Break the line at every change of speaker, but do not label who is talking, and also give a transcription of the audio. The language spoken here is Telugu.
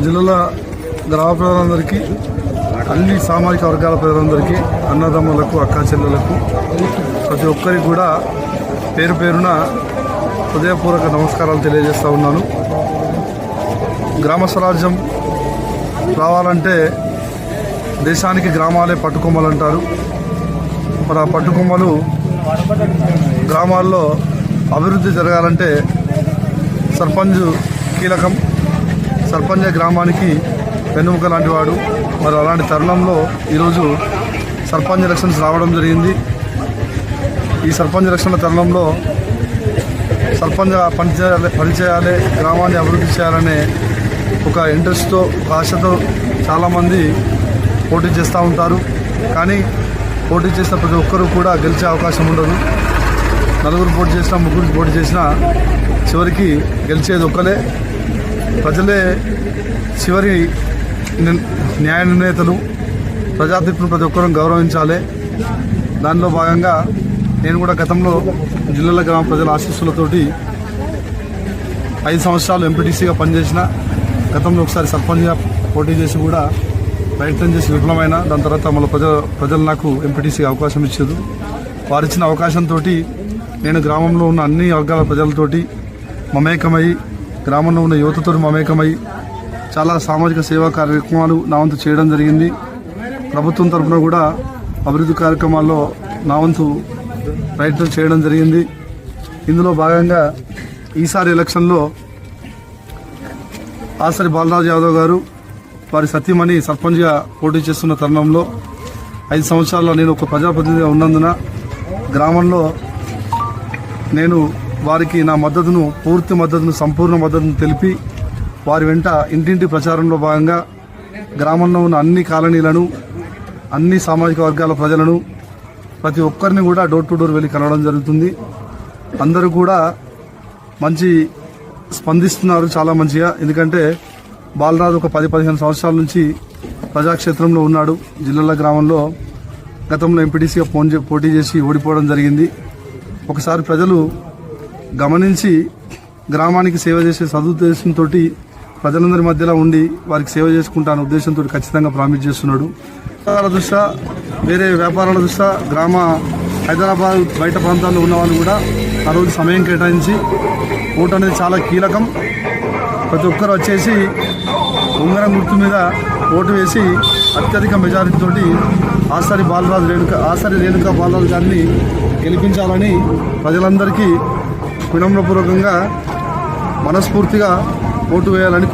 జిల్లాల గ్రామ ప్రజలందరికీ, అన్ని సామాజిక వర్గాల ప్రజలందరికీ, అన్నదమ్ములకు, అక్కా చెల్లెలకు, ప్రతి ఒక్కరికి కూడా పేరు పేరున హృదయపూర్వక నమస్కారాలు తెలియజేస్తూ ఉన్నాను. గ్రామ స్వరాజ్యం రావాలంటే దేశానికి గ్రామాలే పట్టుకొమ్మలు అంటారు. మరి ఆ పట్టుకొమ్మలు గ్రామాల్లో అభివృద్ధి జరగాలంటే సర్పంచ్ కీలకం. సర్పంచ్ గ్రామానికి వెన్నెముక లాంటి వాడు. మరి అలాంటి తరుణంలో ఈరోజు సర్పంచ్ ఎలక్షన్స్ రావడం జరిగింది. ఈ సర్పంచ్ ఎలక్షన్ల తరుణంలో సర్పంచ్గా పనిచేయాలి, గ్రామాన్ని అభివృద్ధి చేయాలనే ఒక ఇంట్రెస్ట్తో, ఆశతో చాలామంది పోటీ చేస్తూ ఉంటారు. కానీ పోటీ చేసిన ప్రతి ఒక్కరూ కూడా గెలిచే అవకాశం ఉండదు. నలుగురు పోటీ చేసినా, ముగ్గురు పోటీ చేసినా చివరికి గెలిచేది ఒక్కలే. ప్రజలే చివరి న్యాయ నిర్ణేతలు. ప్రజాతీర్పును ప్రతి ఒక్కరూ గౌరవించాలి. దానిలో భాగంగా నేను కూడా గతంలో జిల్లాల గ్రామ ప్రజల ఆశీస్సులతోటి 5 సంవత్సరాలు ఎంపీటీసీగా పనిచేసిన, గతంలో ఒకసారి సర్పంచ్గా పోటీ చేసి కూడా ప్రయత్నం చేసి విఫలమైన, దాని తర్వాత మళ్ళీ ప్రజలు నాకు ఎంపీటీసీగా అవకాశం ఇచ్చారు. వారిచ్చిన అవకాశంతో నేను గ్రామంలో ఉన్న అన్ని వర్గాల ప్రజలతోటి మమేకమై, గ్రామంలో ఉన్న యువతతో మమేకమై చాలా సామాజిక సేవా కార్యక్రమాలు నా వంతు చేయడం జరిగింది. ప్రభుత్వం తరఫున కూడా అభివృద్ధి కార్యక్రమాల్లో నా వంతు ప్రయత్నం చేయడం జరిగింది. ఇందులో భాగంగా ఈసారి ఎలక్షన్లో ఆసరి బాలరాజు యాదవ్ గారు వారి సతీమణి సర్పంచ్గా పోటీ చేస్తున్న తరుణంలో 5 సంవత్సరాల్లో నేను ఒక ప్రజాప్రతినిధిగా ఉన్నందున గ్రామంలో నేను వారికి నా మద్దతును, పూర్తి మద్దతును, సంపూర్ణ మద్దతును తెలిపి వారి వెంట ఇంటింటి ప్రచారంలో భాగంగా గ్రామంలో ఉన్న అన్ని కాలనీలను, అన్ని సామాజిక వర్గాల ప్రజలను, ప్రతి ఒక్కరిని కూడా డోర్ టు డోర్ వెళ్ళి కలవడం జరుగుతుంది. అందరూ కూడా మంచి స్పందిస్తున్నారు, చాలా మంచిగా. ఎందుకంటే బాలరాజు ఒక 10-15 సంవత్సరాల నుంచి ప్రజాక్షేత్రంలో ఉన్నాడు. జిల్లాల గ్రామంలో గతంలో ఎంపీటీసీగా పోటీ చేసి ఓడిపోవడం జరిగింది. ఒకసారి ప్రజలు గమనించి గ్రామానికి సేవ చేసే సదుద్దేశంతో ప్రజలందరి మధ్యలో ఉండి వారికి సేవ చేసుకుంటాన ఉద్దేశంతో ఖచ్చితంగా ప్రామిస్ చేస్తున్నాడు. వ్యాపారాల దృష్ట్యా, వేరే వ్యాపారాల దృష్ట్యా హైదరాబాద్ బయట ప్రాంతాల్లో ఉన్న వాళ్ళు కూడా ఆ రోజు సమయం కేటాయించి ఓటు అనేది చాలా కీలకం. ప్రతి ఒక్కరు వచ్చేసి ఉంగరం గుర్తు మీద ఓటు వేసి అత్యధిక మెజారిటీతోటి ఆసరి రేణుకా బాలరాజు గారిని గెలిపించాలని ప్రజలందరికీ వినమ్రపూర్వకంగా మనస్ఫూర్తిగా ఓటు వేయాలని